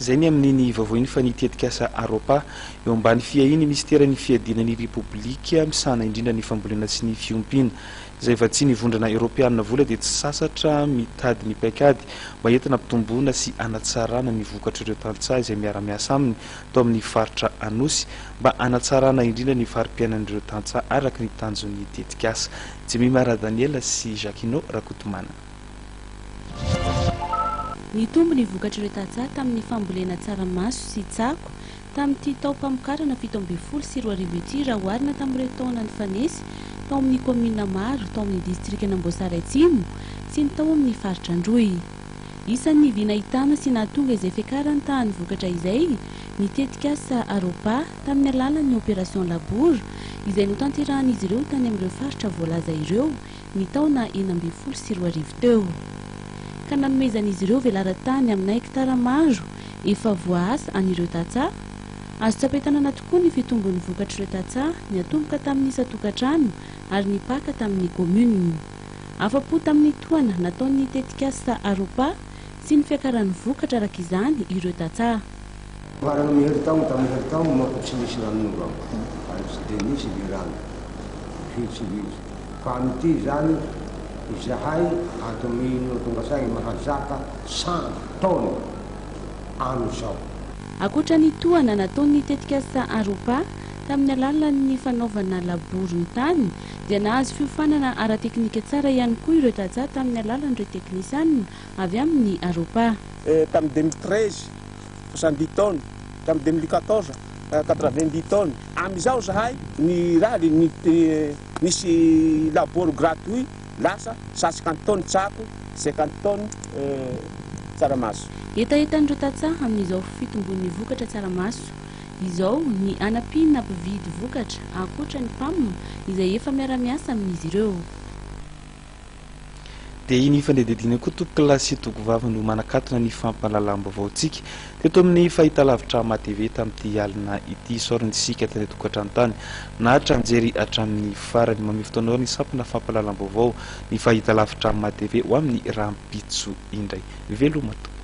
zay ny amin'iny vaovao fa nitetika asa Aropa eo ambany fiahiny ministera ny fiadinan'ny republika misana indrindra ny fambolena sy ny fiompina zay vatsy ny vondrana Europeana vola dia tsy sasatra mitady ny paikady mba entina mpitomboana sy anatsarana ny vokatra ireo tantsaha izay miara-miasa aminy tao amin'ny faritra Anosy mba anatsarana indrindra ny farim-piainan'ireo tantsaha araka ny tanjon'ny tetika asa. Jemimara Daniela sy Jacquino Rakotomana. Ny tombo ny vokatra ireo tantsaha tamin'ny fambolena tsaramaso sy tsako tamin'ity tao-pamokarana 7 sy 4 arivo ity raha oharina tamin'ireo taona ny fanesy tao amin'ny komina maro tao amin'ny distrika Namboasary Atsimo sy ny tao amin'ny faritra Androy. Isan'ny vinahitana sy nahatonga izay fiakarany tahany vokatra izay ny tetika asa Aropa tamin'ny alalan'ny opération labour izay notanterahan'izy ireo tany amin'ireo faritra voalaza ireo ny taona 12 sy 4 arivo teo. Ka nanomezan'izy ireo velaran-tany amin'ny hektara maro efa voaasa an'ireo tantsaha. Azo tsapahitanana tokoa ny fitombon'ny vokatra ireo tantsaha ny atomboka tamin'ny isa-tokantrano ary ny paka tamin'ny commune. Afa-po tamin'ny toana nataon'ny tetika asa Aropa sy ny fiakaran'ny vokatra araka izany ireo tantsaha. Varana miheritao tamin'ny heritao tsy misy ranon'olo tsy dia misy ny rano vitsivitsy fa amin'ity zany izahay atomino tonga sainy mahazaka 100 tonnes an'izao. Akoatra ny toana nataon'ny tetika asa Aropa tamin'ny alalan'ny fanaovana labour'ny tany dia nahazo fiofanana ara-teknika tsara ihany koa ireo tantsaha tamin'ny alalan'ireo teknisianina avy amin'ny Aropa. Tamin'ny 2013 70 tonnes, tamin'ny 2014 90 tonnes. Amin'izao zahay ny raha nisy labour gratuit lasa 50 tonnes tsako 50 tonnes tsaramaso. Etaetan'ireo tantsaha amin'izao fitombon'ny vokatra tsaramaso izao ny anapina mpividy vokatra akoatra ny mpamina izay efa miara-miasa amin'izy ireo. Dia iny fandedidina koa tokokilasy tokovava no manakatona ny fampahalalam-baovaontsika teto amin'ny fahitalavitra MATV tamin'ity alina ity saorantsika tany tokantrano tany nahatra mijery hatramin'ny farany mamay fotoanao ny sampana fampahalalam-baovao ny fahitalavitra MATV ho amin'ny rahampitso indray. Velomato.